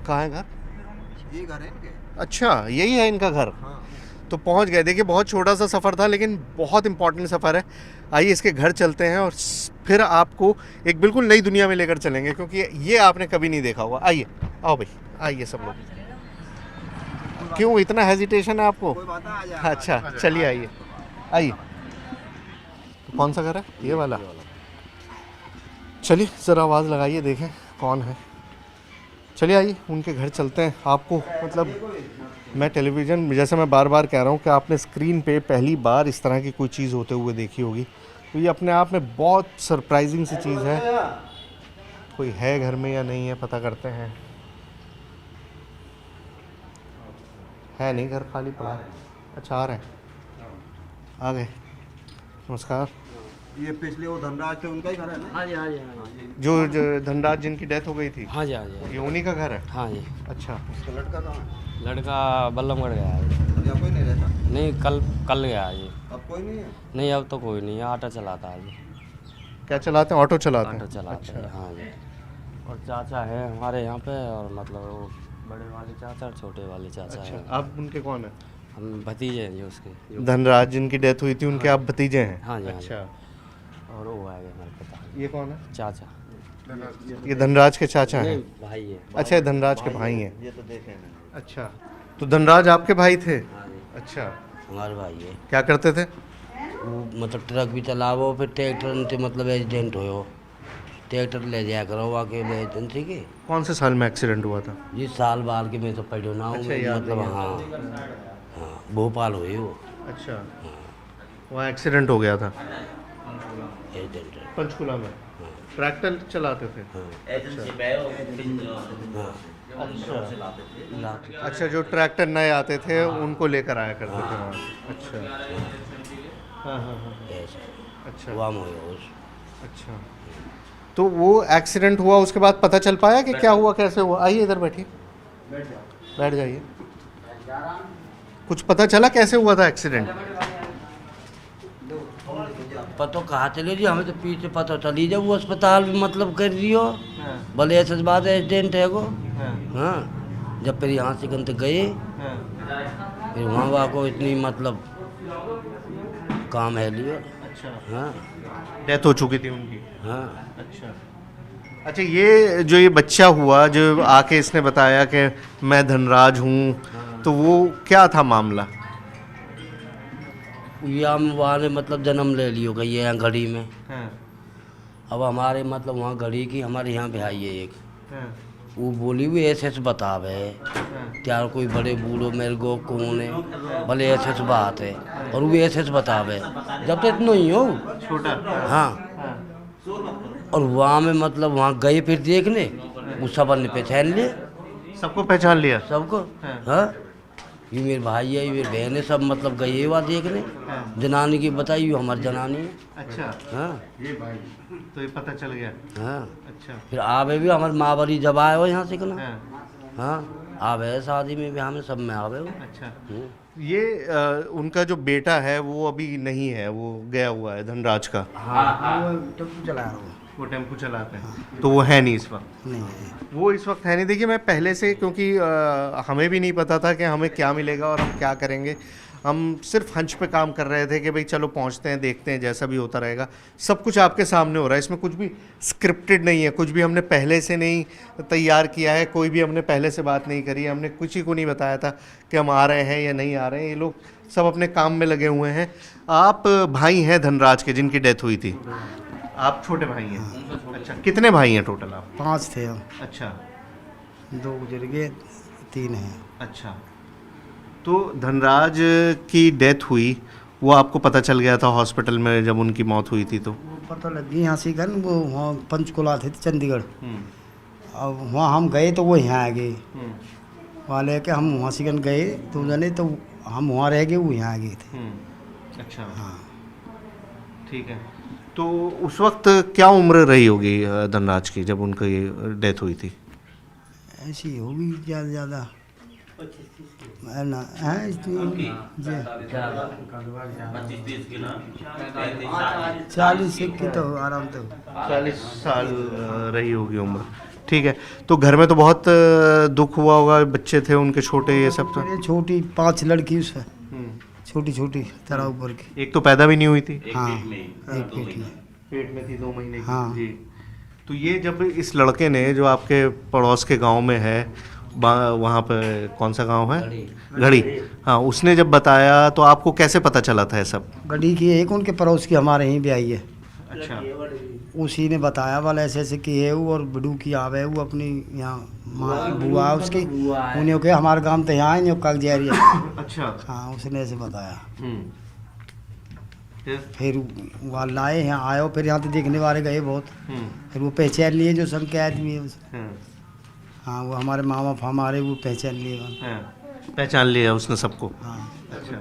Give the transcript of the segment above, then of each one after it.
कहाँ है घर? ये घर है इनके। अच्छा, यही है इनका घर। हाँ। तो पहुंच गए। देखिए बहुत छोटा सा सफ़र था लेकिन बहुत इंपॉर्टेंट सफ़र है। आइए इसके घर चलते हैं और फिर आपको एक बिल्कुल नई दुनिया में लेकर चलेंगे, क्योंकि ये आपने कभी नहीं देखा होगा। आइए, आओ भाई, आइए सब लोग। क्यों इतना हेजिटेशन है आपको? कोई बात नहीं, आ जाए। अच्छा चलिए, आइए आइए। तो कौन सा घर है? ये वाला। चलिए ज़रा आवाज़ लगाइए, देखें कौन है। चलिए आइए उनके घर चलते हैं। आपको मतलब मैं टेलीविज़न, जैसे मैं बार बार कह रहा हूँ कि आपने स्क्रीन पे पहली बार इस तरह की कोई चीज़ होते हुए देखी होगी, तो ये अपने आप में बहुत सरप्राइजिंग सी चीज़ है। कोई है घर में या नहीं है, पता करते हैं। है नहीं, घर खाली पड़ा है। अच्छा, आ रहे हैं, आ गए। नमस्कार। ये पिछले वो धनराज थे, उनका ही घर है ना? हाँ जी हाँ जी हाँ जी जो धनराज जिनकी डेथ हो गई थी, हाँ जी हाँ जी ये उन्हीं का घर है? हाँ जी। अच्छा। उसका लड़का कहाँ है? लड़का बल्लमगढ़ गया है। या कोई नहीं रहता? नहीं, कल गया जी। अब कोई नहीं है? नहीं, अब तो कोई नहीं है, ऑटो चलाता है जी। क्या चलाते हैं? ऑटो चलाते हैं? ऑटो चलाते हैं, अच्छा। हाँ जी। और चाचा है हमारे यहाँ पे, और मतलब वो बड़े वाले चाचा और छोटे वाले चाचा अच्छा, है। आप उनके कौन है? हम भतीजे हैं जी उसके। धनराज जिनकी डेथ हुई थी, उनके आप भतीजे हैं? हाँ जी हाँ जी। अच्छा। और वो है हमारे पिता, ये कौन है? चाचा। ये धनराज के चाचा हैं? नहीं, भाई है। अच्छा, ये धनराज के भाई हैं। ये तो देखे नहीं। अच्छा, तो धनराज आपके भाई थे? हाँ जी, अच्छा, हमारे भाई है। क्या करते थे? वो मतलब ट्रक भी चलावो, फिर ट्रैक्टर से मतलब एक्सीडेंट हो, ट्रैक्टर ले जाया करो आके एजेंसी के। कौन से साल में एक्सीडेंट हुआ था? ये साल बाल के मैं तो पढ़ो ना हूँ। अच्छा, याद मतलब नहीं है। हाँ हाँ, भोपाल हुई वो अच्छा, वहाँ एक्सीडेंट हो गया था एक्सीडेंट। पंचकुला में। ट्रैक्टर चलाते थे? हाँ। अच्छा, जो ट्रैक्टर नए आते थे उनको लेकर आया करते थे वहाँ। अच्छा, हाँ हाँ हाँ, अच्छा अच्छा। तो वो एक्सीडेंट हुआ, उसके बाद पता चल पाया कि क्या हुआ, कैसे हुआ? आइए इधर बैठिए, बैठ जाइए। कुछ पता चला कैसे हुआ था एक्सीडेंट? पता कहाँ चले जी, हमें तो पीछे पता चली जब वो अस्पताल में मतलब कर दियो, भले ऐसे बात एक्सीडेंट है वो। हाँ, जब फिर यहाँ से गंत गए, फिर वहाँ को इतनी मतलब काम है लियो। अच्छा, हाँ डेथ हो चुकी थी उनकी? हाँ। अच्छा अच्छा, ये जो ये बच्चा हुआ जो आके इसने बताया कि मैं धनराज हूँ, तो वो क्या था मामला? या वाले मतलब जन्म ले लियो गई है यहाँ घड़ी में। हाँ, अब हमारे मतलब वहाँ घड़ी की हमारे यहाँ भाई है एक, हाँ, वो बोली हुई ऐसे ऐसे बतावे हाँ, क्या कोई बड़े बूढ़ो मेरे को कौन है, भले ऐसे ऐसे बात है, और वो ऐसे ऐसे बतावे जब तक इतना ही हो। छोटा। हाँ, हाँ, और वहाँ में मतलब वहाँ गए फिर देखने, वो सब ने पहचान लिए सबको पहचान लिया? सबको। हाँ। हाँ, ये मेरे भाई है, ये मेरे बहन है, सब मतलब गए हुआ देखने। हाँ। जनानी की बताई, ये हमारी जनानी है। अच्छा, हाँ तो ये पता चल गया? हाँ। अच्छा। फिर आवे भी हमारे माँ बड़ी जब आए हो यहाँ से कहना। हाँ, हाँ, आवे शादी में भी हमें सब में आवे हो। अच्छा। ये उनका जो बेटा है वो अभी नहीं है, वो गया हुआ है धनराज का? हाँ, वो टेम्पो चला रहा हूँ। वो टेम्पो चलाते हैं, तो वो है नहीं इस वक्त? नहीं, वो इस वक्त है नहीं। देखिए मैं पहले से, क्योंकि हमें भी नहीं पता था कि हमें क्या मिलेगा और हम क्या करेंगे। हम सिर्फ हंच पे काम कर रहे थे कि भाई चलो पहुंचते हैं, देखते हैं, जैसा भी होता रहेगा। सब कुछ आपके सामने हो रहा है, इसमें कुछ भी स्क्रिप्टेड नहीं है, कुछ भी हमने पहले से नहीं तैयार किया है, कोई भी हमने पहले से बात नहीं करी है, हमने कुछ ही को नहीं बताया था कि हम आ रहे हैं या नहीं आ रहे हैं। ये लोग सब अपने काम में लगे हुए हैं। आप भाई हैं धनराज के जिनकी डेथ हुई थी? आप छोटे भाई हैं? अच्छा, कितने भाई हैं टोटल आप? 5 थे हम, अच्छा 2 गुजर गए, 3 हैं। अच्छा, तो धनराज की डेथ हुई, वो आपको पता चल गया था हॉस्पिटल में जब उनकी मौत हुई थी तो? वो पता लग गई यहाँ से गन, वो वहाँ पंचकुला थे चंडीगढ़। हम्म, अब वहाँ हम गए तो वो यहाँ आ गए, हम्म, वहाँ लेके हम वहाँ से गन गए 2 जने, तो हम वहाँ रह गए, वो यहाँ आ गए थे। अच्छा, हाँ, ठीक है। तो उस वक्त क्या उम्र रही होगी धनराज की जब उनकी डेथ हुई थी? ऐसी होगी ज़्यादा ज़्यादा ना, है इतनी होगी जी। 40 की तो आराम तो। 40 साल रही होगी उम्र। ठीक है। तो घर में तो बहुत दुख हुआ होगा, बच्चे थे उनके छोटे, ये सब तो। मेरे छोटी 5 लड़की उसमें, छोटी छोटी तरह ऊपर की। एक तो पैदा भी नहीं हुई थी, हाँ एक बेटी है। पेट में थी 2 महीने की। हाँ। जी। तो ये जब इस लड़के ने, जो आपके पड़ोस के गांव में है, वहाँ पे कौन सा गांव है, घड़ी, हाँ, उसने जब बताया तो आपको कैसे पता चला था ये सब? गड्डी की एक उनके पड़ोस की हमारे यहीं भी आई है, अच्छा। उसी ने बताया वाला ऐसे ऐसे कि है वो, और बड़ू की आवे वो अपनी यहाँ माँ बुआ है उसकी, उन्हें कहे हमारे गांव तो यहाँ है कल जा रही है। अच्छा। हाँ उसने ऐसे बताया। फिर? फिर वहाँ लाए यहाँ आयो, फिर यहाँ तो देखने वाले गए बहुत, फिर वो पहचान लिए जो संग के आदमी है उसे। हाँ वो हमारे मामा हमारे वो पहचान लिए वहाँ। पहचान लिया उसने सबको। हाँ अच्छा।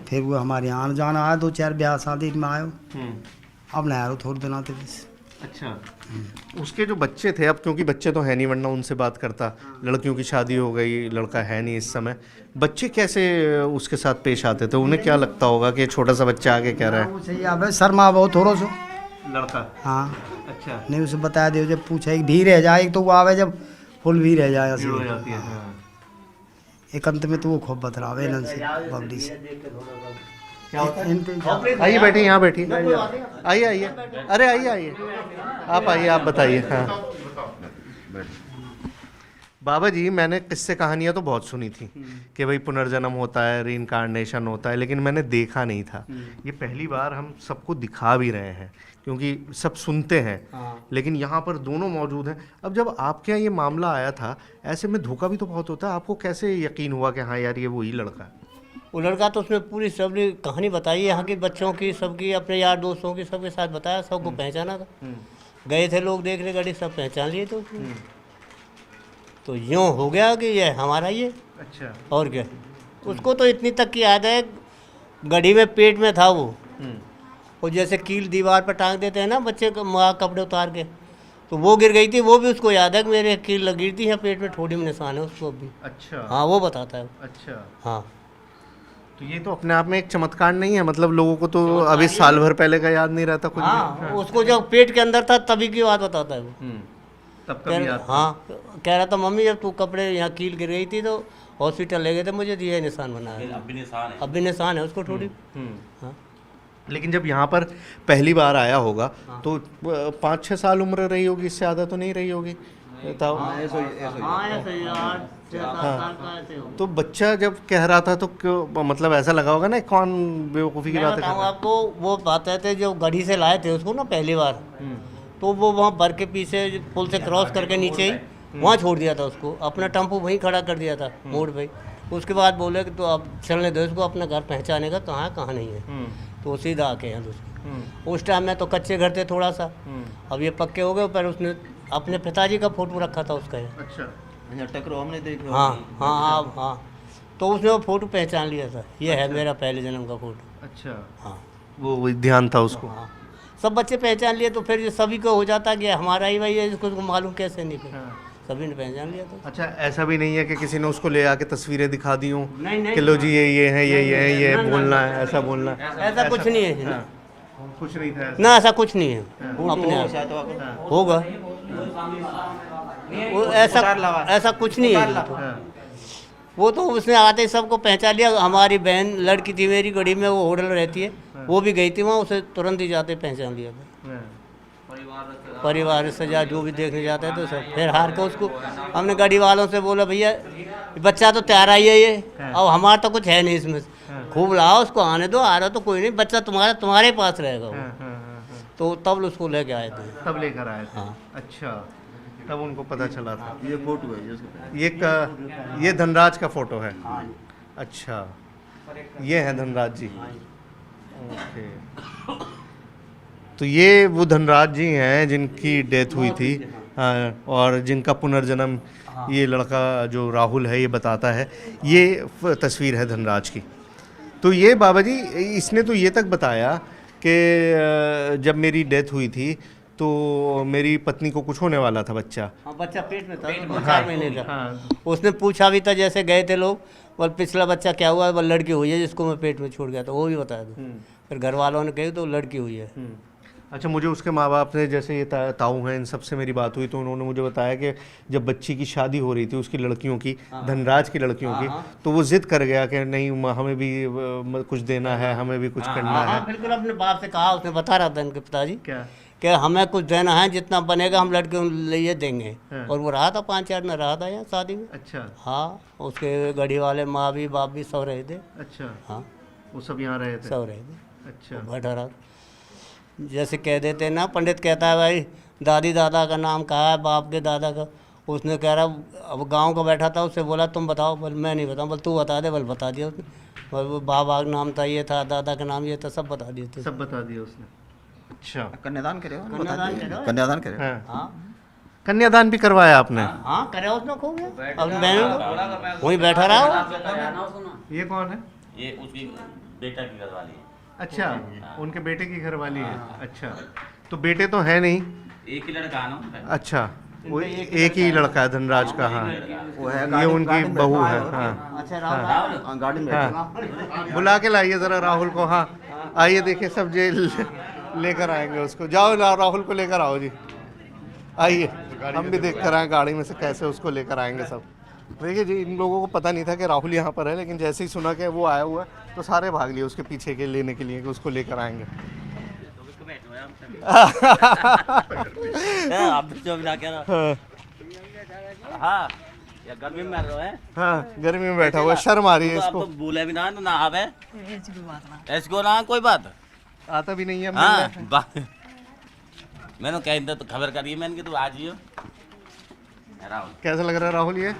फिर वो हमारे यहाँ जाना आया, 2-4 ब्याह शादी में आयो, अब ना यारो थोड़ी दिन आते बस। अच्छा। उसके जो बच्चे थे, अब क्योंकि बच्चे तो है नहीं, वरना उनसे बात करता, लड़कियों की शादी हो गई, लड़का है नहीं इस समय, बच्चे कैसे उसके साथ पेश आते थे? उन्हें क्या लगता होगा कि छोटा सा बच्चा आगे कह रहा है? वो सही आवे शर्मा बहुत थोड़ा सो लड़का। हाँ। अच्छा। नहीं उसे बताया दे, जब पूछा एक भी रह जाए तो वो आवे, जब फुल भी रह जाए भीड़ हो जाती है। हाँ। एक अंत में तो वो खूब बतरावे इनन से बबली से। क्या होता है? इनते आइए बैठिए, यहाँ बैठिए, आइए आइए, अरे आइए आइए, आप आइए, आप बताइए। हाँ बाबा जी, मैंने किस्से कहानियाँ तो बहुत सुनी थी कि भाई पुनर्जन्म होता है, रीइंकार्नेशन होता है, लेकिन मैंने देखा नहीं था। ये पहली बार हम सबको दिखा भी रहे हैं, क्योंकि सब सुनते हैं, लेकिन यहाँ पर दोनों मौजूद हैं। अब जब आपके यहाँ ये मामला आया था, ऐसे में धोखा भी तो बहुत होता है, आपको कैसे यकीन हुआ कि हाँ यार ये वही लड़का है? वो लड़का तो उसने पूरी सबने कहानी बताई है, यहाँ के बच्चों की, सबकी, अपने यार दोस्तों की, सबके साथ बताया, सबको पहचाना था। गए थे लोग देखने, गाड़ी सब पहचान लिए थे उसने। तो यूँ हो गया कि ये हमारा ही है। अच्छा। और क्या, उसको तो इतनी तक की याद है, गड्डी में पेट में था वो, और जैसे कील दीवार पर टांग देते हैं ना बच्चे को, माँ कपड़े उतार के, तो वो गिर गई थी, वो भी उसको याद है कि मेरे कील लगी थी यहाँ पेट में, थोड़ी में निशान है उसको अभी। अच्छा। हाँ वो बताता है। अच्छा। हाँ तो ये तो अपने आप में एक चमत्कार नहीं है? मतलब लोगों को तो अभी साल भर पहले का याद नहीं रहता कुछ भी। हाँ, उसको जब पेट के अंदर था तभी की बात बताता है वो। तब कभी याद? हाँ कह रहा था मम्मी जब तू कपड़े यहाँ कील गिर गई थी तो हॉस्पिटल ले गए थे, मुझे ये निशान बना है, अब भी निशान है उसको थोड़ी। हाँ लेकिन जब यहाँ पर पहली बार आया होगा तो 5-6 साल उम्र रही होगी, इससे ज़्यादा तो नहीं रही होगी? बताओ। हाँ ऐसे ही 8-6 साल का ऐसे हो। तो बच्चा जब कह रहा था तो क्यों, मतलब ऐसा लगा होगा ना, कौन बेवकूफ़ी की मैं बात बताऊँ है? आपको, वो बताते थे जो गढ़ी से लाए थे उसको ना पहली बार, तो वो वहाँ बर के पीछे पुल से क्रॉस करके नीचे ही वहाँ छोड़ दिया था उसको, अपना टेम्पो वहीं खड़ा कर दिया था मोड़ पे। उसके बाद बोले कि तो अब चलने दो इसको, अपना घर पहचानेगा कहाँ है कहाँ नहीं है। तो सीधा आके हैं दूसरे। उस टाइम में तो कच्चे घर थे थोड़ा सा, अब ये पक्के हो गए, पर उसने अपने पिताजी का फोटो रखा था उसका। अच्छा। टकरो हमने देखा। हाँ हाँ हाँ हाँ, तो उसने वो फोटो पहचान लिया था, ये है मेरा पहले जन्म का फोटो। अच्छा। हाँ वो ध्यान था उसको। हाँ, सब बच्चे पहचान लिए, तो फिर ये सभी को हो जाता कि हमारा ही भाई है, इसको मालूम कैसे नहीं फिर सभी ने पहचान लिया था। अच्छा, ऐसा भी नहीं है कि किसी ने उसको ले आके तस्वीरें दिखा दी हों नहीं कि लो जी ये है, ये बोलना है, ऐसा बोलना है? ऐसा कुछ नहीं है हाँ, कुछ नहीं था ऐसा। ना, ऐसा कुछ नहीं है अपने आप होगा वो, ऐसा कुछ नहीं है। हाँ। वो तो उसने आते ही सबको पहचान लिया। हमारी बहन लड़की थी मेरी गढ़ी में, वो होटल रहती है, वो भी गई थी वहाँ, उसे तुरंत ही जाते पहचान लिया था। हाँ। परिवार से जा जो भी देखने जाते हैं तो सब, फिर हार के उसको हमने गाड़ी वालों से बोला भैया बच्चा तो तैयार ही है ये, अब हमारा तो कुछ है नहीं इसमें, खूब लाओ उसको, आने दो, आ रहा तो कोई नहीं, बच्चा तुम्हारे पास रहेगा वो। तो तब उसको लेके आए थे। तब लेकर आए थे। हाँ। अच्छा, तब उनको पता चला था। ये फोटो है इसका। ये धनराज का फोटो है? अच्छा, ये है धनराज जी। ओके, तो ये वो धनराज जी हैं जिनकी डेथ हुई थी। हाँ, और जिनका पुनर्जन्म ये लड़का जो राहुल है ये बताता है। ये तस्वीर है धनराज की। तो ये बाबा जी, इसने तो ये तक बताया कि जब मेरी डेथ हुई थी तो मेरी पत्नी को कुछ होने वाला था, बच्चा। हाँ, बच्चा पेट में था, 4 महीने का। हाँ। उसने पूछा भी था, जैसे गए थे लोग, बोल पिछला बच्चा क्या हुआ, बोल लड़की हुई है जिसको मैं पेट में छोड़ गया था, वो भी बताया था। फिर घर वालों ने कही तो लड़की हुई है। अच्छा, मुझे उसके माँ बाप ने, जैसे ये ताऊ हैं, इन सबसे मेरी बात हुई तो उन्होंने मुझे बताया कि जब बच्ची की शादी हो रही थी उसकी लड़कियों की, धनराज की लड़कियों की, तो वो जिद कर गया कि नहीं हमें भी कुछ देना है, हमें भी कुछ करना है। बिल्कुल अपने बाप से कहा, उसने बता रहा था इनके पिताजी क्या? कि हमें कुछ देना है, जितना बनेगा हम लड़के लिए देंगे। और वो रहा था 5-4 दिन रहा था यहाँ शादी में। अच्छा हाँ, उसके गढ़ी वाले माँ भी बाप भी सब रहे थे। अच्छा, हाँ, वो सब यहाँ रहे थे। सब रहे थे। अच्छा, बैठा रहा, जैसे कह देते ना, पंडित कहता है भाई दादी दादा का नाम कहा है, बाप के दादा का। उसने कह रहा, अब गांव का बैठा था, उससे बोला तुम बताओ। बोल मैं नहीं बताऊँ। बोल तू बता दे। बोल बता दिया उसने। बोल वो बाबा का नाम था, ये था, दादा का नाम ये था, सब बता दिए थे। सब बता दिया उसने। अच्छा, कन्यादान करे हो? कन्यादान करे हो? कन्यादान करे हो? हाँ, हाँ कन्यादान भी करवाया आपने? हाँ, करे उसने खूब। अब मैं वहीं बैठा रहा हूँ। ये कौन है? ये उसकी बेटा की घरवाली है। अच्छा, उनके बेटे की घरवाली है। अच्छा, तो बेटे तो है नहीं? एक ही लड़का है ना। अच्छा, वो एक ही लड़का है धनराज का। हाँ, वो है ये उनकी बहू है। हाँ, अच्छा राहुल, हाँ, गाड़ी में हाँ, बुला के लाइए जरा राहुल को। हाँ, आइए, देखिए सब जेल लेकर आएंगे उसको। जाओ राहुल को लेकर आओ जी, आइए, हम भी देख कर आए गाड़ी में से कैसे उसको लेकर आएंगे सब। देखिए जी, इन लोगों को पता नहीं था कि राहुल यहाँ पर है, लेकिन जैसे ही सुना कि वो आया हुआ है तो सारे भाग लिए उसके पीछे के लेने के लिए कि उसको लेकर आएंगे। आप जो ना कह रहा। हाँ, या गर्मी में रहो है। हाँ, गर्मी में बैठा हुआ है, शर्म आ रही है तो इसको। बोले भी ना ना आवे ऐसको ना कोई बात आता भी नहीं है। हाँ मैंने कह तो खबर करी मैंने कि तू आज ही हो। राहुल कैसा लग रहा है राहुल, ये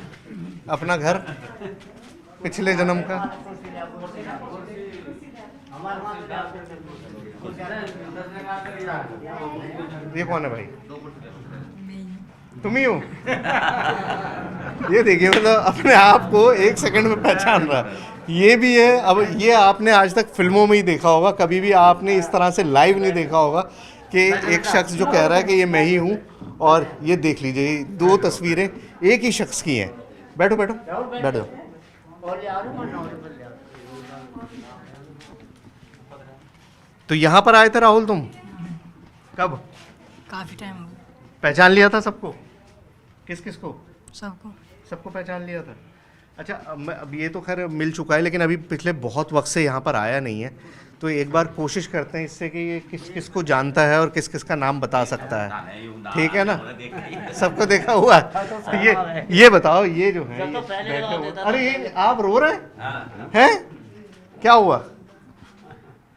अपना घर पिछले जन्म का? ये कौन है भाई? तुम ही हो? ये देखिए, मतलब अपने आप को 1 सेकंड में पहचान रहा है। ये भी है। अब ये आपने आज तक फिल्मों में ही देखा होगा, कभी भी आपने इस तरह से लाइव नहीं देखा होगा कि एक शख्स जो कह रहा है कि ये मैं ही हूँ। और ये देख लीजिए, 2 तस्वीरें एक ही शख्स की हैं। बैठो बैठो बैठ जाओ। तो यहाँ पर आए थे राहुल तुम? कब? काफ़ी टाइम हो गया। पहचान लिया था सबको? किस किस को? सबको। सबको पहचान लिया था। अच्छा, अब ये तो खैर मिल चुका है, लेकिन अभी पिछले बहुत वक्त से यहाँ पर आया नहीं है, तो एक बार कोशिश करते हैं इससे कि ये किस किस को जानता है और किस किस का नाम बता सकता है। ठीक है ना? सबको देखा हुआ है। ये बताओ, ये जो है ये बैठे हुए, अरे ये आप रो रहे हैं? क्या हुआ?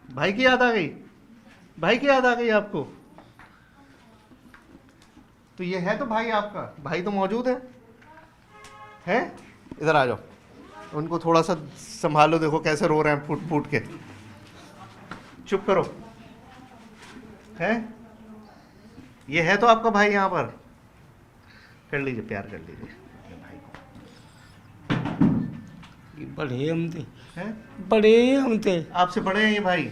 भाई की याद आ गई? भाई की याद आ गई आपको? तो ये है तो भाई आपका, भाई तो मौजूद है? इधर आ जाओ, उनको थोड़ा सा संभालो। देखो कैसे रो रहे हैं फूट फूट के। चुप करो। है ये है तो आपका भाई यहाँ पर? कर लीजिए, प्यार कर लीजिए भाई को। बड़े हम थे, हैं? बड़े हम थे। आपसे बड़े हैं ये भाई?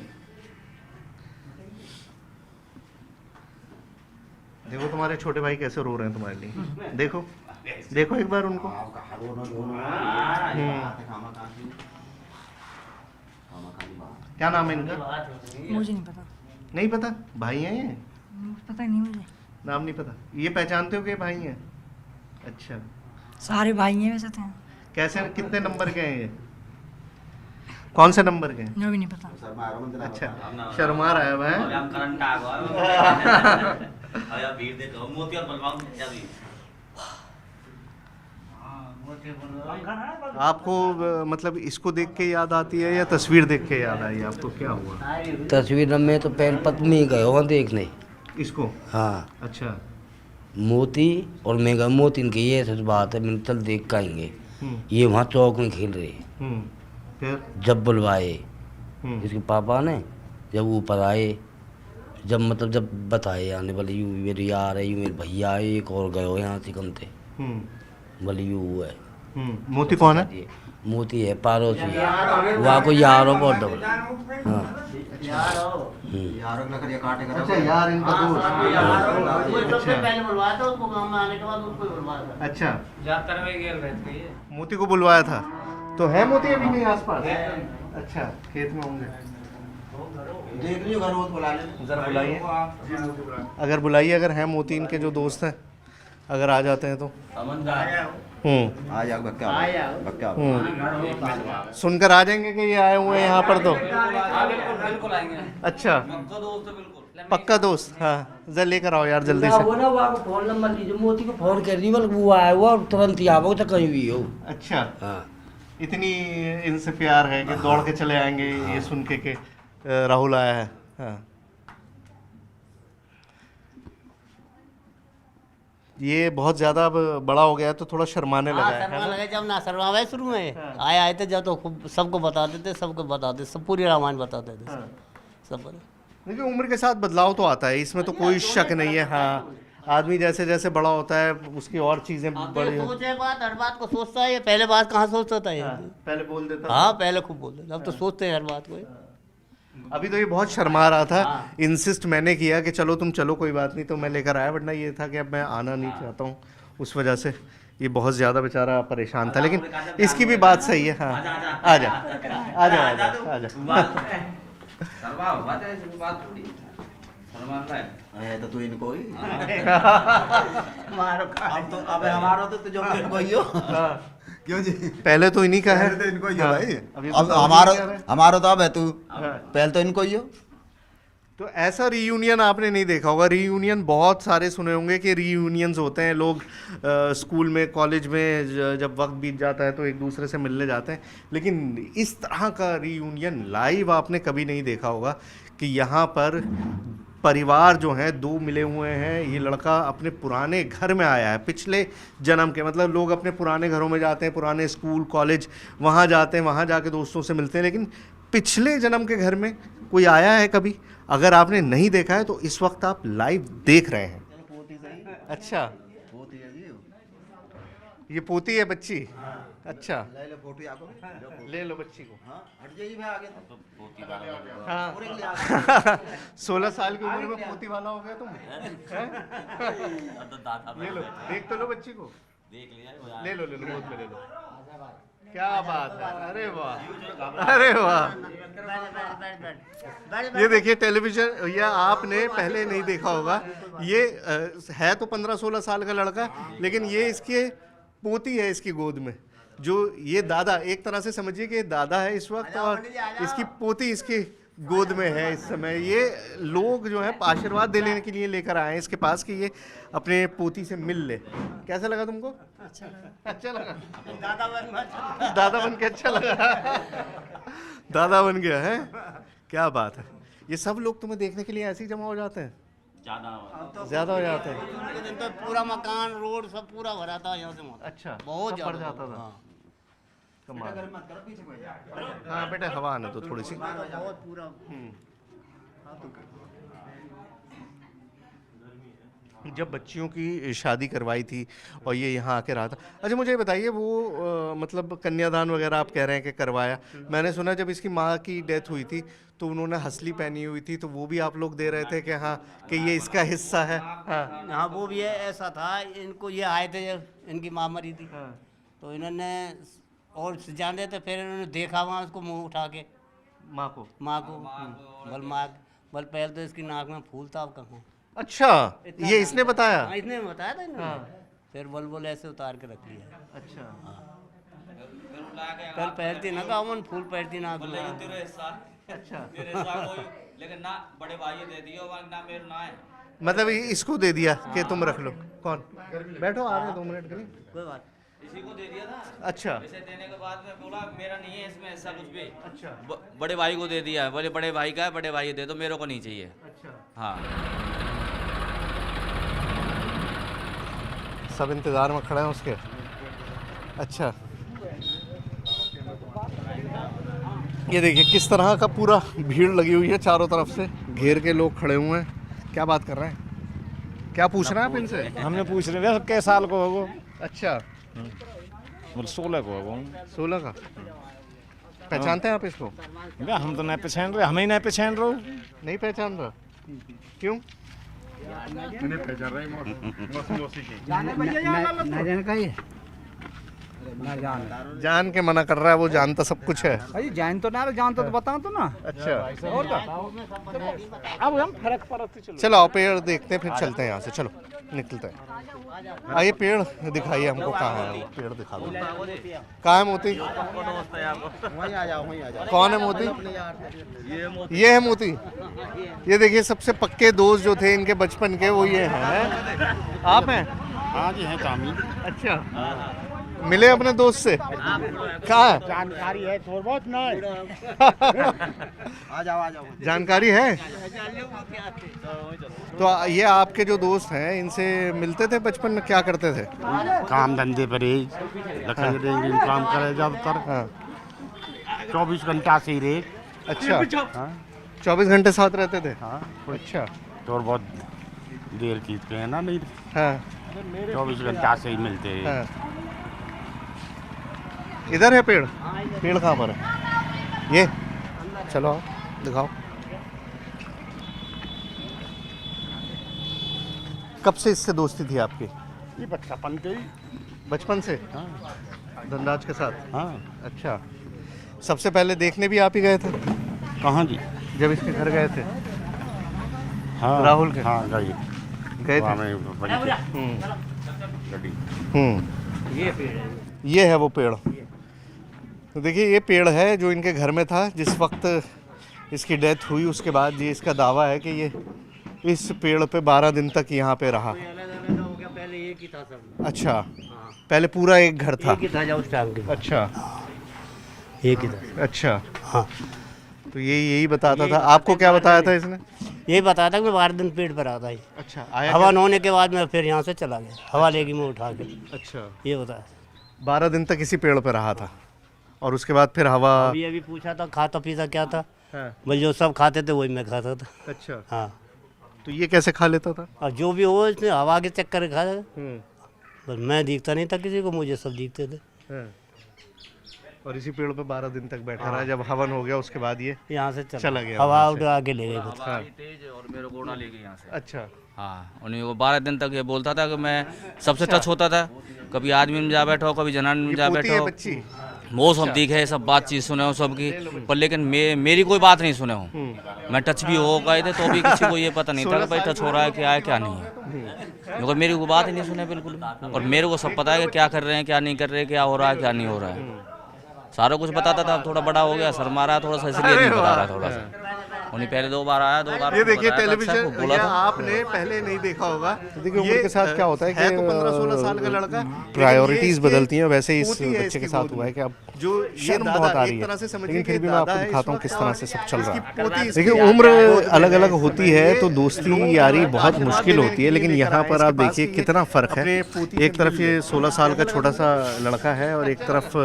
देखो तुम्हारे छोटे भाई कैसे रो रहे हैं तुम्हारे लिए। देखो देखो एक बार उनको। क्या नाम है इनका? मुझे नहीं पता। नहीं पता? भाई हैं ये? पता ही नहीं मुझे। नाम नहीं पता? ये पहचानते हो कि ये भाई हैं? अच्छा, सारे भाई हैं वैसे तो। कैसे, कितने नंबर के हैं ये? कौन से नंबर के हैं? जो भी नहीं पता। अच्छा, शर्मा रहा है भाई। हम करंट आ गए और यार भीड़ देखो मोती और बलवान अभी आपको मतलब इसको देख के याद आती है या तस्वीर देख के याद आई आपको? क्या हुआ? तस्वीर में तो पहले पत्नी गए हो देखने। इसको? हाँ, अच्छा। मोती और मेगा मोती इनकी ये सच बात है। मैंने चल देख के आएंगे। ये वहाँ चौक में खेल रहे। फिर जब बुलवाए इसके पापा ने, जब ऊपर आए, जब बताए आने वाले यू मेरे यार है, यू मेरे भैया है, एक और गए हो यहाँ से कमते बोले यू है। मोती कौन है? मोती है पारोसी है, वहाँ को यार हो बहुत डबल। हाँ, अच्छा यार, इनका दोस्त। पहले बुलवाया था उसको, गाँव में आने के बाद उसको बुलवाया था। अच्छा, मोती को बुलवाया था। तो है मोती अभी नहीं आसपास? अच्छा, खेत में होंगे। देख लियो घर वो बुला ले ज़रा बुलाइए, अगर बुलाइए, अगर हैं मोतीन के जो दोस्त हैं, अगर आ जाते हैं तो। आ जा बक्का सुनकर आ जाएंगे कि ये आए हुए हैं यहाँ पर तो। बिल्कुल आएंगे। अच्छा, बिल्कुल पक्का दोस्त। हाँ, जरा लेकर आओ यार जल्दी वो से। ना वो आपको फोन नंबर लीजिए, मोती को फोन कर दी, बल्कि वो आया हुआ और तुरंत ही आओ तो कहीं भी हो। अच्छा, हाँ इतनी इनसे प्यार है कि दौड़ के चले आएंगे ये सुन के राहुल आया है। हाँ, ये बहुत ज्यादा अब बड़ा हो गया है तो थोड़ा शर्माने लगा है शर्मा ना? लगे जब ना शर्मा शुरू में आए थे जब तो खूब सबको बताते थे, सब पूरी रामायण बताते थे सब बड़े। देखिए उम्र के साथ बदलाव तो आता है, इसमें तो कोई शक नहीं है। हाँ, आदमी जैसे जैसे बड़ा होता है उसकी और चीजें बड़ी सोचे बात, हर बात को सोचता है, ये पहले बात कहाँ सोचता था ये। पहले बोल देता हाँ पहले खूब बोलते थे, अब तो सोचते हैं हर बात को। अभी तो ये बहुत शर्मा रहा था। इंसिस्ट मैंने किया कि चलो तुम चलो, कोई बात नहीं, तो मैं लेकर आया, वरना ये था कि अब मैं आना नहीं चाहता हूँ, उस वजह से ये बहुत ज़्यादा बेचारा परेशान था। लेकिन इसकी भी बात सही है। हाँ, आ जा आ जा आ जा आ जा। तो तू इनको ही अब हमारा तो जो इनको ही हो क्यों जी पहले तो इन्हीं का है। पहले तो इनको ही हो भाई। अभी अब बताओ हमारा क्या है? हमारा तो अब है तू पहले तो इनको ही हो। तो ऐसा रीयूनियन आपने नहीं देखा होगा। रीयूनियन बहुत सारे सुने होंगे कि रीयूनियंस होते हैं, लोग स्कूल में कॉलेज में जब वक्त बीत जाता है तो एक दूसरे से मिलने जाते हैं, लेकिन इस तरह का रीयूनियन लाइव आपने कभी नहीं देखा होगा कि यहाँ पर परिवार जो हैं दो मिले हुए हैं। ये लड़का अपने पुराने घर में आया है, पिछले जन्म के, मतलब लोग अपने पुराने घरों में जाते हैं, पुराने स्कूल कॉलेज वहाँ जाते हैं, वहाँ जाके दोस्तों से मिलते हैं, लेकिन पिछले जन्म के घर में कोई आया है कभी? अगर आपने नहीं देखा है तो इस वक्त आप लाइव देख रहे हैं। अच्छा, ये पोती है बच्ची। अच्छा, ले लो बच्ची को। हाँ 16 साल की उम्र में पोती वाला हो गया तुम हैं? ले लो, देख तो लो बच्ची को। ले लो गोद में ले लो। क्या बात है, अरे वाह अरे वाह। ये देखिए टेलीविजन, या आपने पहले नहीं देखा होगा, ये है तो 15-16 साल का लड़का, लेकिन ये इसके पोती है इसकी गोद में। जो ये दादा, एक तरह से समझिए कि दादा है इस वक्त और इसकी पोती इसकी गोद में है इस समय। ये लोग जो है आशीर्वाद देने के लिए लेकर आए हैं इसके पास कि ये अपने पोती से मिल ले। कैसा लगा तुमको? अच्छा लगा। दादा बन के अच्छा लगा। दादा बन गया है, क्या बात है। ये सब लोग तुम्हें देखने के लिए ऐसे ही जमा हो जाते हैं? ज्यादा हो जाते हैं। तो पूरा मकान रोड सब पूरा भरा था यहाँ से। अच्छा, बहुत सब पड़ जाता था। कमाल। हाँ बेटा, हवा आने दो थोड़ी सी। बहुत पूरा जब बच्चियों की शादी करवाई थी और ये यहाँ आके रहा था। अच्छा मुझे ये बताइए, वो मतलब कन्यादान वगैरह आप कह रहे हैं कि करवाया, मैंने सुना जब इसकी माँ की डेथ हुई थी तो उन्होंने हसली पहनी हुई थी, तो वो भी आप लोग दे रहे थे कि हाँ कि ये इसका हिस्सा है? हाँ हाँ वो भी है। ऐसा था, इनको ये आए थे जब इनकी माँ मरी थी तो इन्होंने और जान रहे थे, फिर इन्होंने देखा वहाँ उसको मुँह उठा के माँ को बल पहले तो इसकी नाक में फूल था, अब कहाँ। अच्छा, ये इसने बताया? हाँ, इसने बताया था इन्होंने। फिर बल ऐसे उतार के रख लिया। अच्छा, कल पहनती ना कामन फूल पहनती नाक में। अच्छा लेकिन ना बड़े भाई दे दियो, ना मेरे ना है। मतलब इसको दे दिया कि तुम रख लो। कौन? बैठो, आ रहे हैं 2 मिनट के लिए। कोई बात इसी को दे दिया था। अच्छा, इसे देने के बाद में बोला मेरा नहीं है इसमें ऐसा कुछ भी। अच्छा बड़े भाई को दे दिया है, बोले बड़े भाई का है, बड़े भाई दे दो, मेरे को नहीं चाहिए। अच्छा, हाँ सब इंतज़ार में खड़े हैं उसके। अच्छा, ये देखिए किस तरह का पूरा भीड़ लगी हुई है, चारों तरफ से घेर के लोग खड़े हुए हैं। क्या बात कर रहे हैं? क्या पूछ रहे हैं आप इनसे? हमने पूछ रहे हैं कै साल को है वो? अच्छा, बोले 16 को है वो। 16 का। पहचानते हैं आप इसको? क्या हम तो नहीं पहचान रहे, हमें ही नहीं पहचान रहे। नहीं पहचान रहा? क्यों? जान के मना कर रहा है, वो जानता सब कुछ है। भाई जान तो ना जानता तो बताओ तो ना। अच्छा और क्या अब हम फर्क पड़ते चलो। चलो आओ पेड़ देखते हैं, फिर चलते हैं यहाँ से। चलो निकलते हैं। आइए पेड़ दिखाइए हमको, कहाँ है वो पेड़, दिखा दो। कहाँ है मोती? कौन है मोती? ये है मोती। ये देखिए सबसे पक्के दोस्त जो थे इनके बचपन के, वो ये हैं। आप हैं? हाँ जी है कामी। अच्छा, मिले अपने दोस्त से? कहाँ है? जानकारी है थोड़ा बहुत ना आ जाओ जानकारी है? तो ये आपके जो दोस्त हैं इनसे मिलते थे बचपन में, क्या करते थे? काम धंधे पर ही लकड़ी रेंज काम करे ज्यादातर। हाँ। 24 घंटा से ही रे। अच्छा, 24 घंटे साथ रहते थे? हाँ अच्छा। थोड़ा बहुत देर की है ना, नहीं हाँ 24 घंटा से ही मिलते हैं। हाँ। इधर है पेड़? पेड़ कहाँ पर है? ये चलो आओ दिखाओ। कब से इससे दोस्ती थी आपकी? ये बचपन के ही। बचपन से? हाँ धनराज के साथ? हाँ। अच्छा, सबसे पहले देखने भी आप ही गए थे? कहाँ जी? जब इसके घर गए थे? हाँ राहुल के? हाँ गए गए थे? ये है वो पेड़। तो देखिए ये पेड़ है जो इनके घर में था जिस वक्त इसकी डेथ हुई। उसके बाद ये इसका दावा है कि ये इस पेड़ पे 12 दिन तक यहाँ पे रहा। पहले एक ही था सब। अच्छा, पहले पूरा एक घर था? एक ही था जब उस टाइम के। अच्छा, एक ही था। अच्छा। हाँ, तो यही बताता था आपको? क्या बताया था इसने? यही बताया था कि मैं 12 दिन पेट पर आता ही। अच्छा, आया हवा न होने के बाद मैं फिर यहाँ से चला गया, हवा लेगी मैं उठा के। अच्छा, ये बताया। 12 दिन तक इसी पेड़ पे रहा था और उसके बाद फिर हवा? अभी पूछा था खाता पीता क्या था। हाँ। भाई जो सब खाते थे वही मैं खाता था। अच्छा। हाँ, तो ये कैसे खा लेता था? और जो भी हो इसने हवा के चक्कर खा। बस मैं दिखता नहीं था किसी को, मुझे सब दिखते थे। हाँ। और इसी पेड़ पे 12 दिन तक बैठा रहा। जब हवन हो गया उसके बाद ये यहाँ से चला गया। हवा उड़ा के ले गए। हाँ। तेज और मेरे को उड़ा ले गए यहाँ से। अच्छा। हाँ, उन्हीं को 12 दिन तक ये बोलता था कि मैं सबसे टच होता था। कभी आदमी में जा बैठो, कभी जनान में जा बैठो। बच्ची? वो सब दिखे, सब बातचीत सुने हो सबकी, पर लेकिन मेरी कोई बात नहीं सुने हो। मैं टच भी हो गए थे तो भी किसी को ये पता नहीं था कि भाई टच हो रहा है क्या है क्या नहीं है। मगर मेरी कोई बात ही नहीं सुने बिल्कुल। और मेरे को सब पता है कि क्या कर रहे हैं क्या नहीं कर रहे, क्या हो रहा है क्या नहीं हो रहा है, सारा कुछ बताता था। थोड़ा बड़ा हो गया, शर्मा रहा थोड़ा सा, इसलिए नहीं बता रहा थोड़ा सा। उन्हीं पहले 2 बार आया, 2 बार ये देखिए बताया था, अच्छा टेलीविजन, को बोला ये था। आपने पहले नहीं देखा होगा। देखिए उम्र के साथ क्या होता है कि तो 15-16 साल का लड़का, प्रायोरिटीज बदलती हैं। वैसे ही इस पोती है बच्चे के इसकी साथ गोद हुआ है में। कि अब जो ये शर्म दादा, बहुत आ एक रही तरह है, से समझिए लेकिन कि फिर भी मैं दादा आपको है, दिखाता हूँ इस किस वक्त तरह से सब चल रहा इसकी है। पोती इसकी देखिए याद उम्र आ रही है। अलग अलग होती है तो दोस्ती यारी बहुत मुश्किल होती है, लेकिन यहाँ पर आप देखिए कितना फ़र्क है। एक तरफ ये 16 साल का छोटा सा लड़का है और एक तरफ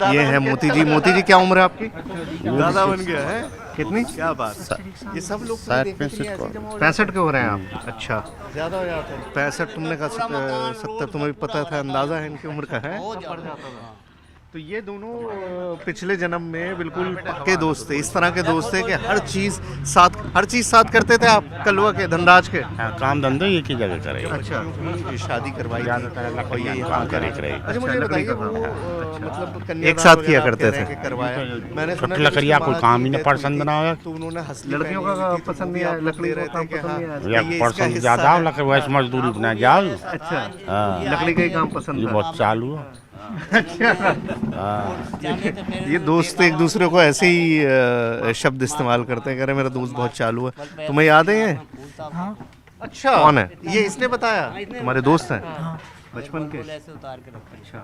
ये है मोती जी। मोती जी क्या उम्र है आपकी? दादा बन गया है। कितनी? क्या बात। ये सब लोग 65 के हो रहे हैं आप? अच्छा, ज्यादा हो जाते हैं। 65 तुमने कहा, 70 तुम्हें भी पता था, अंदाजा है इनकी उम्र का है? तो ये दोनों पिछले जन्म में बिल्कुल पक्के दोस्त थे। इस तरह के दोस्त थे कि हर चीज साथ करते थे आप? कलवा के, धनराज के? काम धंधे एक ही जगह करे। अच्छा, ये शादी करवाई थी। और ये काम करे करे। अच्छा, मुझे बताइए वो मतलब कन्यादान एक साथ किया वगैरह करते कह रहे थे। हैं कि करवाया। मैंने सुना छोटी कि लकड़ियाँ उसके कोई बाद काम ही ना डेथ हुई पसंद थी, ना आया। तो उन्होंने हंसली लड़कियों पहनी का हुई थी, तो पसंद वो नहीं भी आया, आप लोग लकड़ी ले को रहे थे काम कि पसंद हाँ, नहीं आया। ये या इसका पसंद हिस्सा ज़्यादा है। लकड़ी वैसे मजदूरी बना जाओ। अच्छा, हाँ लकड़ी का ही काम पसंद ये था। बहुत चालू है। अच्छा, हाँ ये दोस्त एक दूसरे को ऐसे ही शब्द इस्तेमाल करते हैं, कह रहे मेरा दोस्त बहुत चालू है। तुम्हें याद है ये? अच्छा, कौन है ये? इसने बताया? तुम्हारे दोस्त हैं बचपन के? उतार के रखते अच्छा,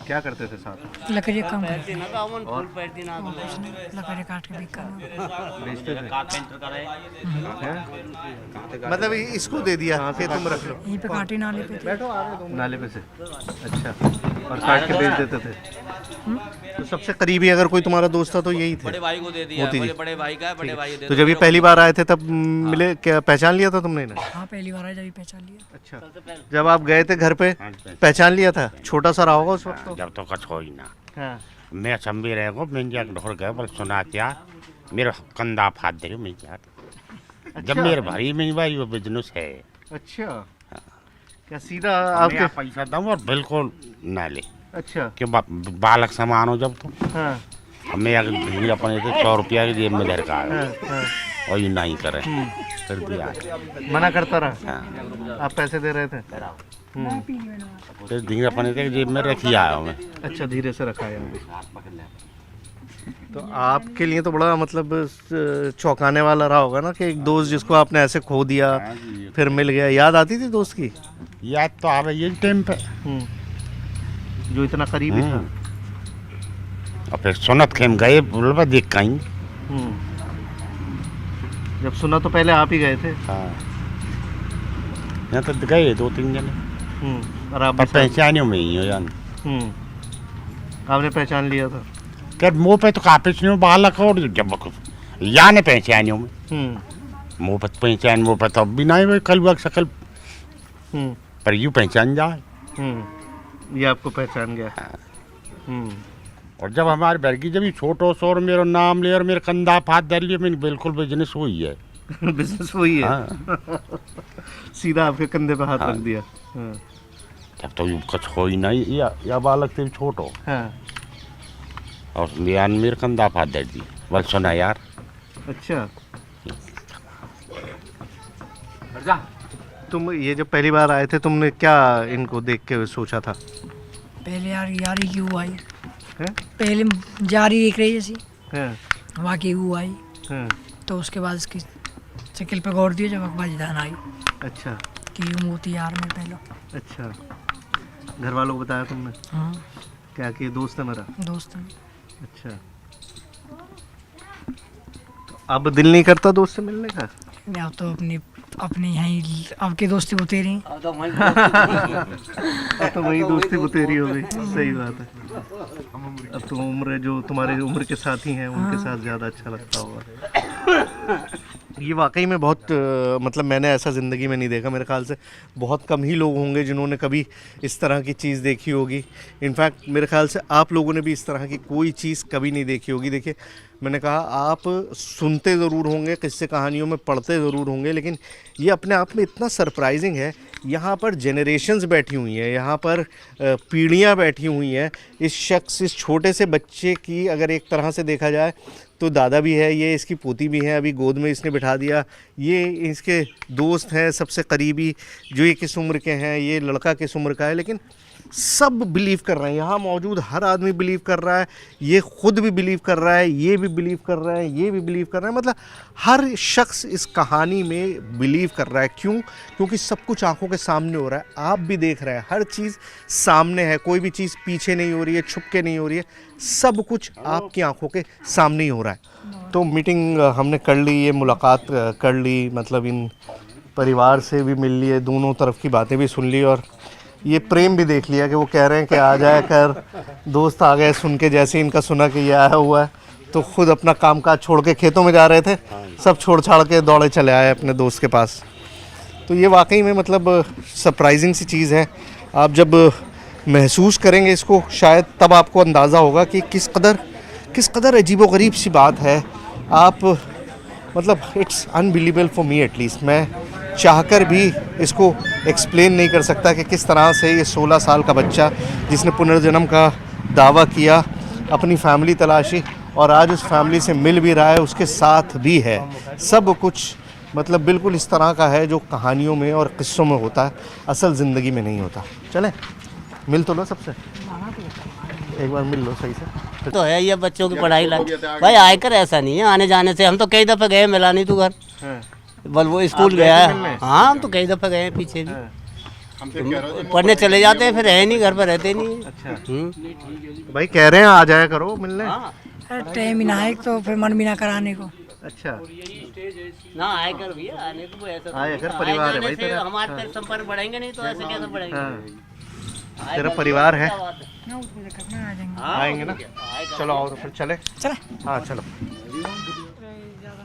क्या करते थे साथ? लकड़ी का काम करते हैं। ना गावन फूल पैरती ना हैं, कुछ नहीं, लकड़ी काट के बिकना। बेचते थे? कारपेंटर का रहे। हैं? मतलब इसको दे दिया कि तुम रख लो? यहीं पे काटी नाले पे थे। बैठो, आ रहे तुम नाले पे से? अच्छा, और काट के बेच देते थे? तो सबसे करीबी अगर कोई तुम्हारा दोस्त था तो यही थे? बड़े भाई को दे दिया, मोती जी। बड़े भाई का है, बड़े भाई दे तो दो। जब ये पहली बार आए थे तब मिले, क्या पहचान लिया था तुमने इन्हें? हाँ, पहली बार आया जब ही पहचान लिया। अच्छा, जब आप गए थे घर पे पहचान लिया था? छोटा सा रहा होगा उस वक्त तो? जब तो कछ हो ही ना। हाँ। मैं संभी रहेगा मैं जाकर ढोर गया बल सुना क्या मेरा कंधा फाद दे मैं यार। जब मेरे भाई में भाई वो बिजनेस है। अच्छा, क्या सीधा मैं आपके? पैसा दूँ और बिल्कुल ना ले अच्छा। कि बालक समान हो जब तो हाँ हमें अगर भीड़ अपने से 100 रुपया की जेब में धर का हाँ हाँ। और ये नहीं करे फिर भी आ मना करता रहा? हाँ। आप पैसे दे रहे थे? फिर धीरे अपने से जेब में रखी आया हूँ मैं। अच्छा, धीरे से रखा है यहाँ पे। तो आपके लिए तो बड़ा मतलब चौंकाने वाला रहा होगा ना कि एक दोस्त जिसको आपने ऐसे खो दिया फिर मिल गया। याद आती थी दोस्त की? याद तो आ रही है टाइम पे, जो इतना करीबी था। और फिर सुनत खेम गए बोल देख कहीं। जब सुना तो पहले आप ही गए थे? हाँ, यहाँ तो गए 2-3 जने और आप पर पहचाने में ही हो जान। आपने पहचान लिया था? क्या मुँह पे तो काफी सुनो बालक और जब या ने पहचाने में मुँह पे पहचान, मुँह पे तो अब भी नहीं भाई कल वक्त शकल पर यूँ पहचान जाए। ये आपको पहचान गया? और जब हमारे बरगी जब छोटो सो और मेरा नाम ले और मेरे कंधा हाथ धर लिया, मैंने बिल्कुल बिजनेस हुई है। बिजनेस हुई है? हाँ। सीधा आपके कंधे पे हाथ रख दिया? तब तो यूँ कुछ हो ही नहीं, या बालक थे छोटो। हाँ। और मेरे कंधा हाथ धर दी, बोल सुना यार। अच्छा, तुम ये जब पहली बार आए थे तुमने क्या इनको देख के सोचा था? पहले यार यारी क्यों आई हैं? पहले जारी दिख रही जैसी हैं? वहाँ की वो आई हैं? तो उसके बाद इसकी शक्ल पे गौर दिया जब अकबर धान आई अच्छा कि यूँ होती यार में पहले। अच्छा, घर वालों को बताया तुमने? हाँ, क्या कि ये दोस्त है मेरा? दोस्त हैं। अच्छा, तो अब दिल नहीं करता दोस्त से मिलने का? अब तो अपनी अपनी यहीं अब की दोस्ती होती रही। अब तो वही दोस्ती बुतेरी हो गई। सही बात है। अब तो उम्र जो तुम्हारे उम्र के साथी हैं उनके साथ ज़्यादा अच्छा लगता होगा। ये वाकई में बहुत मतलब मैंने ऐसा ज़िंदगी में नहीं देखा। मेरे ख्याल से बहुत कम ही लोग होंगे जिन्होंने कभी इस तरह की चीज़ देखी होगी। इनफैक्ट मेरे ख्याल से आप लोगों ने भी इस तरह की कोई चीज़ कभी नहीं देखी होगी। देखिए, मैंने कहा आप सुनते ज़रूर होंगे, किस्से कहानियों में पढ़ते ज़रूर होंगे, लेकिन ये अपने आप में इतना सरप्राइजिंग है। यहाँ पर जेनरेशन्स बैठी हुई हैं, यहाँ पर पीढ़ियाँ बैठी हुई हैं। इस शख्स, इस छोटे से बच्चे की अगर एक तरह से देखा जाए तो दादा भी है, ये इसकी पोती भी है, अभी गोद में इसने बिठा दिया। ये इसके दोस्त हैं सबसे करीबी, जो ये किस उम्र के हैं, ये लड़का किस उम्र का है, लेकिन सब बिलीव कर रहे हैं। यहाँ मौजूद हर आदमी बिलीव कर रहा है, ये खुद भी बिलीव कर रहा है, ये भी बिलीव कर रहा है, ये भी बिलीव कर रहा है। मतलब हर शख्स इस कहानी में बिलीव कर रहा है। क्यों? क्योंकि सब कुछ आंखों के सामने हो रहा है, आप भी देख रहे हैं, हर चीज़ सामने है, कोई भी चीज़ पीछे नहीं हो रही है, छुप के नहीं हो रही है, सब कुछ आपकी आंखों के सामने ही हो रहा है। तो मीटिंग हमने कर ली, ये मुलाकात कर ली, मतलब इन परिवार से भी मिल लिए, दोनों तरफ की बातें भी सुन ली और ये प्रेम भी देख लिया कि वो कह रहे हैं कि आ जाया कर। दोस्त आ गए सुन के, जैसे इनका सुना कि ये आया हुआ है तो खुद अपना कामकाज छोड़ के खेतों में जा रहे थे, सब छोड़ छाड़ के दौड़े चले आए अपने दोस्त के पास। तो ये वाकई में मतलब सरप्राइजिंग सी चीज़ है। आप जब महसूस करेंगे इसको शायद तब आपको अंदाज़ा होगा कि किस कदर अजीबोगरीब सी बात है। आप मतलब it's unbelievable for me at least. मैं चाहकर भी इसको एक्सप्लेन नहीं कर सकता कि किस तरह से ये 16 साल का बच्चा जिसने पुनर्जन्म का दावा किया, अपनी फैमिली तलाशी और आज उस फैमिली से मिल भी रहा है, उसके साथ भी है। सब कुछ मतलब बिल्कुल इस तरह का है जो कहानियों में और किस्सों में होता है, असल ज़िंदगी में नहीं होता। चलें मिल तो लो सबसे, एक बार मिल लो सही से। तो है ये बच्चों की पढ़ाई लाइक भाई आयकर ऐसा नहीं है आने जाने से। हम तो कई दफ़े गए, मिला नहीं तू घर, बल वो स्कूल गया है। हाँ, हम तो कई दफ़े गए पीछे भी, पढ़ने चले जाते हैं, फिर रहे नहीं, घर पर रहते नहीं। अच्छा भाई कह रहे हैं आ जाया करो मिलने। टाइम ही ना है तो फिर मन भी ना कराने को। अच्छा ना आयकर भी आने को ऐसा आयकर परिवार है भाई तेरा। हमारे फिर संपर्क बढ़ेंगे नहीं तो ऐसे कैसे बढ़ेंगे। तेरा परिवार है, आ आएंगे ना। चलो और फिर चले। हाँ चलो।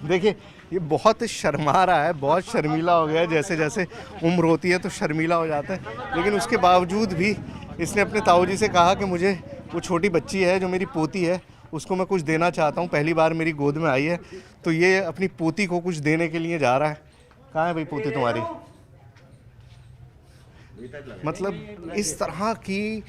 देखिए ये बहुत शर्मा रहा है, बहुत शर्मीला हो गया है। जैसे जैसे उम्र होती है तो शर्मीला हो जाता है, लेकिन उसके बावजूद भी इसने अपने ताऊजी से कहा कि मुझे वो छोटी बच्ची है जो मेरी पोती है उसको मैं कुछ देना चाहता हूँ, पहली बार मेरी गोद में आई है, तो ये अपनी पोती को कुछ देने के लिए जा रहा है। कहाँ है भाई पोती तुम्हारी? मतलब इस तरह की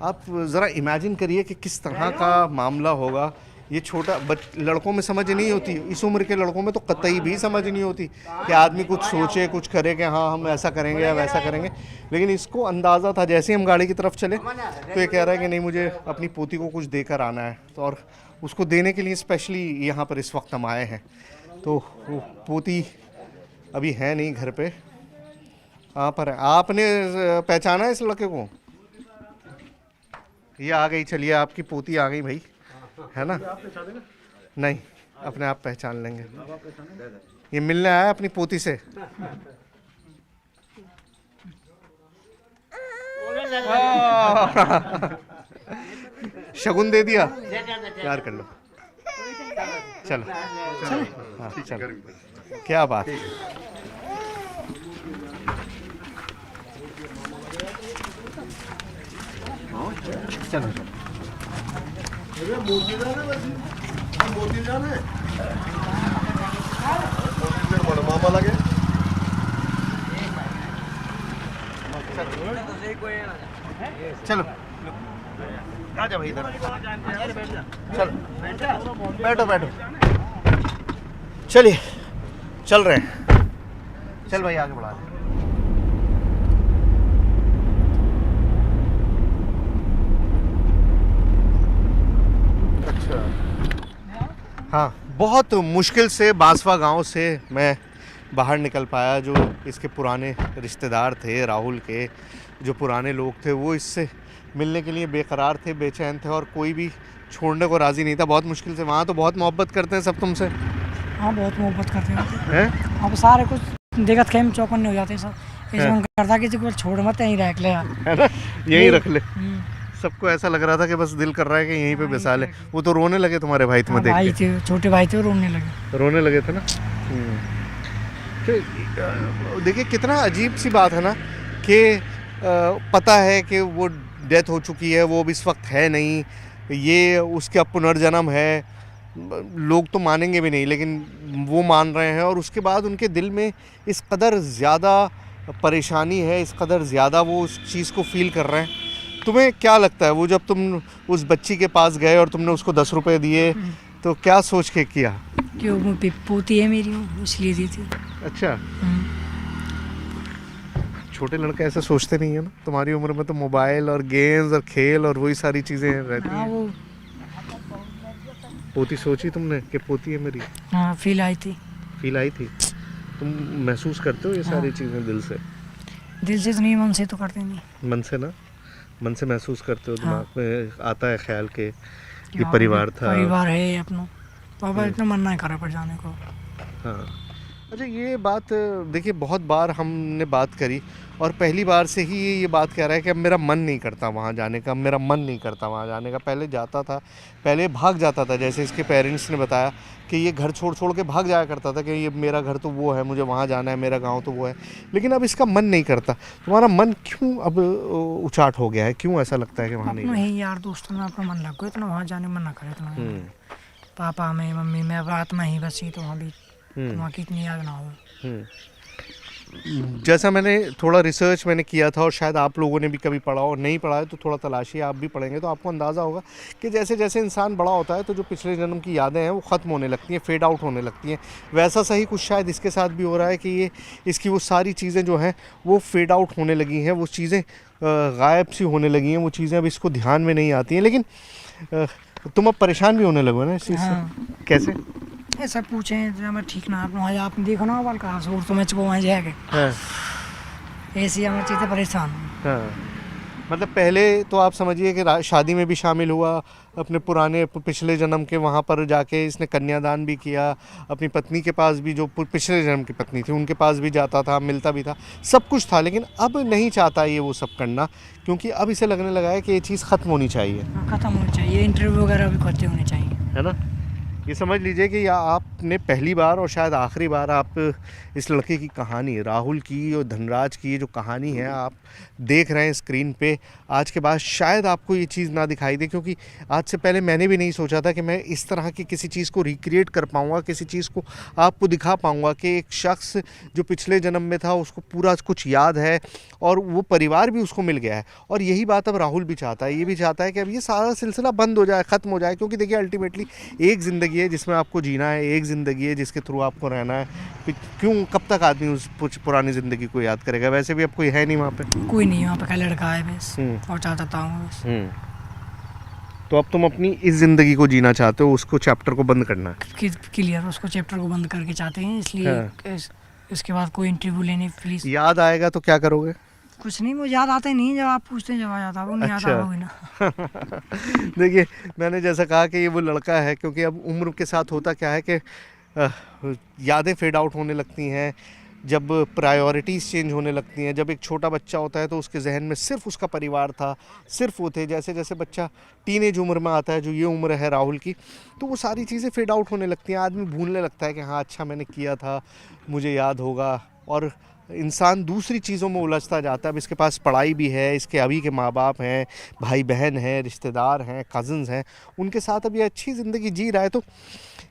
आप ज़रा इमेजिन करिए कि किस तरह का मामला होगा। ये छोटा लड़कों में समझ नहीं होती, इस उम्र के लड़कों में तो कतई भी समझ नहीं होती कि आदमी कुछ सोचे कुछ करे कि हाँ हम ऐसा करेंगे या वैसा करेंगे। लेकिन इसको अंदाज़ा था, जैसे ही हम गाड़ी की तरफ चले तो ये कह रहा है कि नहीं मुझे अपनी पोती को कुछ देकर आना है, तो और उसको देने के लिए स्पेशली यहाँ पर इस वक्त हम आए हैं। तो वो पोती अभी है नहीं घर पे, कहाँ पर है? आपने पहचाना है इस लड़के को? ये आ गई, चलिए आपकी पोती आ गई भाई, है ना? नहीं, अपने आप पहचान लेंगे। ये मिलने आया अपनी पोती से। शगुन दे दिया, प्यार कर लो। चलो हाँ चलो, क्या बात है। चलो मामा लगे। चलो आ जा भाई इधर, चलो बैठो बैठो, चलिए चल रहे हैं। चल भाई आगे बढ़ा दे। हाँ, बहुत मुश्किल से बांसवा गांव से मैं बाहर निकल पाया। जो इसके पुराने रिश्तेदार थे, राहुल के जो पुराने लोग थे, वो इससे मिलने के लिए बेकरार थे, बेचैन थे और कोई भी छोड़ने को राज़ी नहीं था। बहुत मुश्किल से, वहाँ तो बहुत मोहब्बत करते हैं सब तुमसे। हाँ बहुत मोहब्बत करते हैं। अब सारे कुछ देखत खेम चौकन्ने हो जाते हैं सब। ऐसा मन करता कि जो छोड़ मत यहीं रख ले, है ना, यहीं रख ले। सबको ऐसा लग रहा था कि बस दिल कर रहा है कि यहीं पे बसा ले। वो तो रोने लगे तुम्हारे भाई तुम्हें देख भाई के। थे, छोटे भाई थे, रोने लगे थे ना। देखिए कितना अजीब सी बात है ना कि पता है कि वो डेथ हो चुकी है, वो अब इस वक्त है नहीं, ये उसका पुनर्जन्म है। लोग तो मानेंगे भी नहीं, लेकिन वो मान रहे हैं और उसके बाद उनके दिल में इस कदर ज़्यादा परेशानी है, इस कदर ज़्यादा वो उस चीज़ को फील कर रहे हैं। तुम्हें क्या लगता है, वो जब तुम उस बच्ची के पास गए और तुमने उसको 10 रुपए दिए तो क्या सोच के किया? कि वो पोती है मेरी, इसलिए दी थी। अच्छा, छोटे लड़के ऐसे सोचते नहीं है ना। तुम्हारी उम्र में तो मोबाइल और गेम्स और खेल और वही सारी चीज़ें रहती हैं। वो पोती सोची तुमने कि पोती है मेरी? हाँ, फील आई थी। तुम महसूस करते हो ये सारी चीज़ें दिल से? दिल से तो नहीं, मन से तो करते नहीं। मन से ना, मन से महसूस करते हो। दिमाग में आता है ख्याल के ये परिवार था, परिवार है अपना। पापा इतना मन नहीं करा पर जाने को। हाँ। अच्छा, ये बात देखिए बहुत बार हमने बात करी और पहली बार से ही ये बात कह रहा है कि अब मेरा मन नहीं करता वहाँ जाने का, मेरा मन नहीं करता वहाँ जाने का। पहले जाता था, पहले भाग जाता था, जैसे इसके पेरेंट्स ने बताया कि ये घर छोड़ के भाग जाया करता था कि ये मेरा घर तो वो है, मुझे वहाँ जाना है, मेरा गांव तो वो है। लेकिन अब इसका मन नहीं करता। तुम्हारा मन क्यों अब उचाट हो गया है? क्यों ऐसा लगता है कि वहाँ नहीं? यार दोस्तों में अपना मन लग गया, इतना वहाँ जाने मन ना करे इतना। पापा में, मम्मी में, अब रात में ही बसी तो वहाँ भी वहाँ की इतनी याद ना हो। जैसा मैंने थोड़ा रिसर्च मैंने किया था और शायद आप लोगों ने भी कभी पढ़ा और नहीं पढ़ा है तो थोड़ा तलाशी, आप भी पढ़ेंगे तो आपको अंदाज़ा होगा कि जैसे जैसे इंसान बड़ा होता है तो जो पिछले जन्म की यादें हैं वो ख़त्म होने लगती हैं, फेड आउट होने लगती हैं। वैसा सही कुछ शायद इसके साथ भी हो रहा है कि ये इसकी वो सारी चीज़ें जो हैं वो फेड आउट होने लगी हैं, वो चीज़ें गायब सी होने लगी हैं, वो चीज़ें अब इसको ध्यान में नहीं आती हैं। लेकिन तुम अब परेशान भी होने लगो ना इस चीज़ से। कैसे? ऐसा पूछे मैं ठीक ना, आप देखो ना वाल कहाँ से तो मैं चुप वहाँ जाके ऐसी हमारी चीज़ें परेशान। हाँ, मतलब पहले तो आप समझिए कि शादी में भी शामिल हुआ, अपने पुराने पिछले जन्म के वहाँ पर जाके इसने कन्यादान भी किया, अपनी पत्नी के पास भी जो पिछले जन्म की पत्नी थी उनके पास भी जाता था, मिलता भी था, सब कुछ था। लेकिन अब नहीं चाहता ये वो सब करना, क्योंकि अब इसे लगने लगा है कि ये चीज़ ख़त्म होनी चाहिए। ख़त्म होनी चाहिए, इंटरव्यू वगैरह भी खत्म होने चाहिए, है ना। ये समझ लीजिए कि या आप आपने पहली बार और शायद आखिरी बार आप इस लड़के की कहानी, राहुल की और धनराज की जो कहानी है आप देख रहे हैं स्क्रीन पे। आज के बाद शायद आपको ये चीज़ ना दिखाई दे, क्योंकि आज से पहले मैंने भी नहीं सोचा था कि मैं इस तरह की किसी चीज़ को रिक्रिएट कर पाऊँगा, किसी चीज़ को आपको दिखा पाऊँगा कि एक शख्स जो पिछले जन्म में था उसको पूरा कुछ याद है और वो परिवार भी उसको मिल गया है। और यही बात अब राहुल भी चाहता है, ये भी चाहता है कि अब ये सारा सिलसिला बंद हो जाए, ख़त्म हो जाए। क्योंकि देखिए अल्टीमेटली एक ज़िंदगी है जिसमें आपको जीना है, एक ज़िंदगी है जिसके थ्रू आपको रहना है। क्यों, कब तक आदमी उस पुरानी ज़िंदगी को याद करेगा? वैसे भी अब कोई है नहीं वहाँ पे, कोई नहीं वहाँ पे, का लड़का है बस और चाहता हूँ बस। तो अब तुम अपनी इस ज़िंदगी को जीना चाहते हो, उसको चैप्टर को बंद करना है। क्लियर, उसको चैप्टर को बंद करके चाहते हैं, इसलिए इसके बाद कोई इंटरव्यू लेने प्लीज। याद आएगा तो क्या करोगे? कुछ नहीं, वो याद आता ही नहीं, जब आप पूछते हैं जब आ जाता, वो नहीं आता होगी ना। देखिए मैंने जैसा कहा कि ये वो लड़का है, क्योंकि अब उम्र के साथ होता क्या है कि यादें फेड आउट होने लगती हैं, जब प्रायोरिटीज़ चेंज होने लगती हैं। जब एक छोटा बच्चा होता है तो उसके जहन में सिर्फ उसका परिवार था, सिर्फ वो थे। जैसे जैसे बच्चा टीनेज उम्र में आता है, जो ये उम्र है राहुल की, तो वो सारी चीज़ें फेड आउट होने लगती हैं। आदमी भूलने लगता है कि हाँ अच्छा मैंने किया था, मुझे याद होगा, और इंसान दूसरी चीज़ों में उलझता जाता है। अब इसके पास पढ़ाई भी है, इसके अभी के माँ बाप हैं, भाई बहन हैं, रिश्तेदार हैं, कज़न्स हैं, उनके साथ अब ये अच्छी ज़िंदगी जी रहा है। तो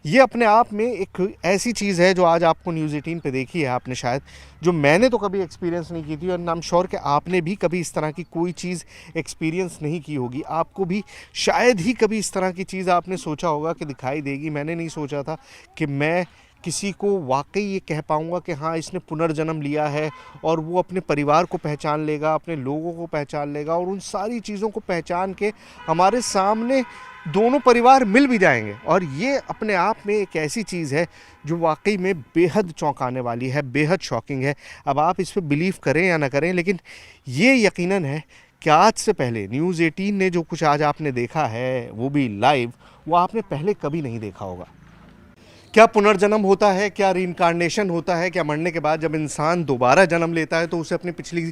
ये अपने आप में एक ऐसी चीज़ है जो आज आपको न्यूज़ 18 पे देखी है आपने शायद, जो मैंने तो कभी एक्सपीरियंस नहीं की थी, और आई एम श्योर कि आपने भी कभी इस तरह की कोई चीज़ एक्सपीरियंस नहीं की होगी। आपको भी शायद ही कभी इस तरह की चीज़ आपने सोचा होगा कि दिखाई देगी। मैंने नहीं सोचा था कि मैं किसी को वाकई ये कह पाऊँगा कि हाँ इसने पुनर्जन्म लिया है, और वो अपने परिवार को पहचान लेगा, अपने लोगों को पहचान लेगा, और उन सारी चीज़ों को पहचान के हमारे सामने दोनों परिवार मिल भी जाएंगे। और ये अपने आप में एक ऐसी चीज़ है जो वाकई में बेहद चौंकाने वाली है, बेहद शॉकिंग है। अब आप इस पर बिलीव करें या ना करें, लेकिन ये यकीनन है कि आज से पहले न्यूज़ 18 ने जो कुछ आज आपने देखा है, वो भी लाइव, वो आपने पहले कभी नहीं देखा होगा। क्या पुनर्जन्म होता है? क्या रीइंकार्नेशन होता है? क्या मरने के बाद जब इंसान दोबारा जन्म लेता है तो उसे अपनी पिछली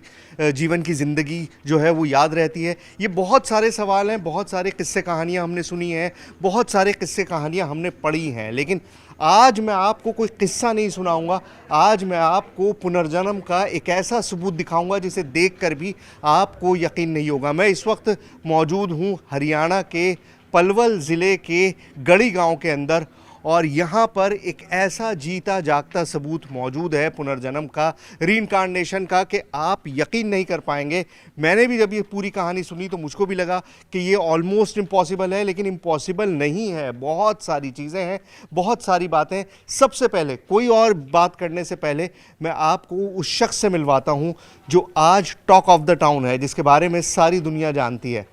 जीवन की ज़िंदगी जो है वो याद रहती है? ये बहुत सारे सवाल हैं, बहुत सारे किस्से कहानियाँ हमने सुनी हैं, बहुत सारे किस्से कहानियाँ हमने पढ़ी हैं, लेकिन आज मैं आपको कोई किस्सा नहीं सुनाऊंगा। आज मैं आपको पुनर्जन्म का एक ऐसा सबूत दिखाऊंगा जिसे देखकर भी आपको यकीन नहीं होगा। मैं इस वक्त मौजूद हूँ हरियाणा के पलवल ज़िले के गढ़ी गाँव के अंदर, और यहाँ पर एक ऐसा जीता जागता सबूत मौजूद है पुनर्जन्म का, रीइंकार्नेशन का, कि आप यकीन नहीं कर पाएंगे। मैंने भी जब ये पूरी कहानी सुनी तो मुझको भी लगा कि ये ऑलमोस्ट इम्पॉसिबल है, लेकिन इम्पॉसिबल नहीं है। बहुत सारी चीज़ें हैं, बहुत सारी बातें। सबसे पहले, कोई और बात करने से पहले, मैं आपको उस शख्स से मिलवाता हूँ जो आज टॉक ऑफ द टाउन है, जिसके बारे में सारी दुनिया जानती है।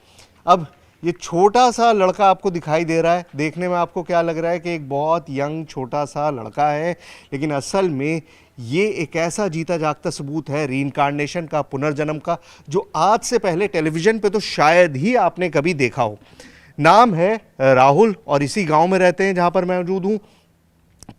अब ये छोटा सा लड़का आपको दिखाई दे रहा है, देखने में आपको क्या लग रहा है कि एक बहुत यंग छोटा सा लड़का है, लेकिन असल में ये एक ऐसा जीता जागता सबूत है रीइंकार्नेशन का, पुनर्जन्म का, जो आज से पहले टेलीविज़न पे तो शायद ही आपने कभी देखा हो। नाम है राहुल, और इसी गांव में रहते हैं जहां पर मैं मौजूद हूं।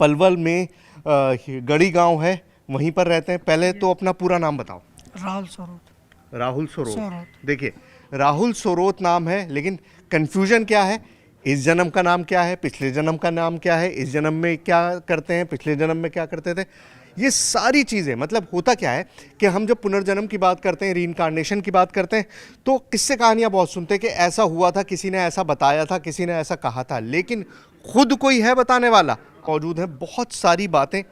पलवल में गढ़ी गांव है, वहीं पर रहते हैं। पहले तो अपना पूरा नाम बताओ। राहुल सोरोत। राहुल सोरोत। देखिए राहुल सोरोत नाम है, लेकिन कन्फ्यूजन क्या है? इस जन्म का नाम क्या है, पिछले जन्म का नाम क्या है, इस जन्म में क्या करते हैं, पिछले जन्म में क्या करते थे, ये सारी चीज़ें। मतलब होता क्या है कि हम जब पुनर्जन्म की बात करते हैं, रीइंकार्नेशन की बात करते हैं, तो किस्से कहानियाँ बहुत सुनते हैं कि ऐसा हुआ था, किसी ने ऐसा बताया था, किसी ने ऐसा कहा था, लेकिन खुद कोई है बताने वाला? मौजूद है। बहुत सारी बातें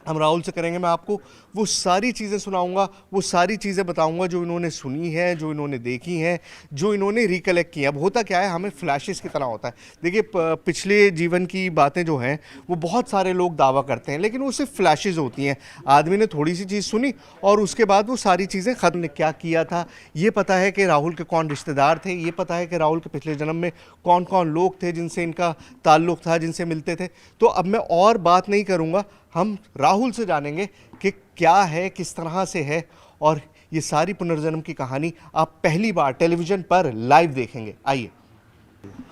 हम राहुल से करेंगे। मैं आपको वो सारी चीज़ें सुनाऊंगा, वो सारी चीज़ें बताऊंगा जो इन्होंने सुनी है, जो इन्होंने देखी हैं, जो इन्होंने रिकलेक्ट की। अब होता क्या है, हमें फ्लैशेस की तरह होता है। देखिए पिछले जीवन की बातें जो हैं वो बहुत सारे लोग दावा करते हैं, लेकिन वो सिर्फ फ्लैशेस होती हैं। आदमी ने थोड़ी सी चीज़ सुनी और उसके बाद वो सारी चीज़ें ख़त्म। क्या किया था ये पता है कि राहुल के कौन रिश्तेदार थे, ये पता है कि राहुल के पिछले जन्म में कौन कौन लोग थे जिनसे इनका ताल्लुक़ था, जिनसे मिलते थे। तो अब मैं और बात नहीं करूँगा, हम राहुल से जानेंगे कि क्या है, किस तरह से है, और ये सारी पुनर्जन्म की कहानी आप पहली बार टेलीविज़न पर लाइव देखेंगे। आइए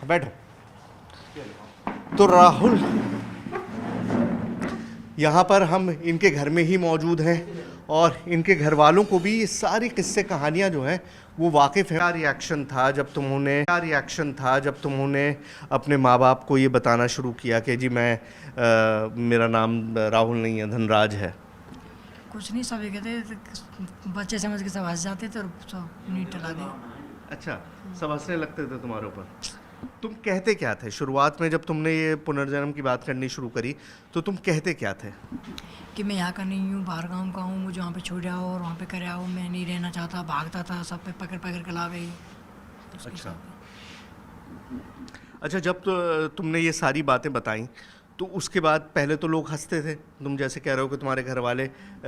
बैठो। तो राहुल, यहाँ पर हम इनके घर में ही मौजूद हैं, और इनके घर वालों को भी ये सारी किस्से कहानियाँ जो हैं वो वाकिफ़ है। क्या रिएक्शन था जब तुमने अपने माँ बाप को ये बताना शुरू किया कि जी मैं मेरा नाम राहुल नहीं है, धनराज है? कुछ नहीं, सभी कहते बच्चे समझ के सब हंस जाते थे और सब नीट टला दे। अच्छा, सब हंसने लगते थे तुम्हारे ऊपर। तुम कहते क्या थे शुरुआत में जब तुमने ये पुनर्जन्म की बात करनी शुरू करी, तो तुम कहते क्या थे? कि मैं यहाँ का नहीं हूँ, बाहर गाँव का हूँ, मुझे वहाँ पे छोड़ आओ और वहाँ पे करे आओ, मैं नहीं रहना चाहता, भागता था, सब पे पकड़ पकड़ के ला गई। अच्छा, जब तुमने ये सारी बातें बताई तो उसके बाद पहले तो लोग हंसते थे, तुम जैसे कह रहे हो कि तुम्हारे घर वाले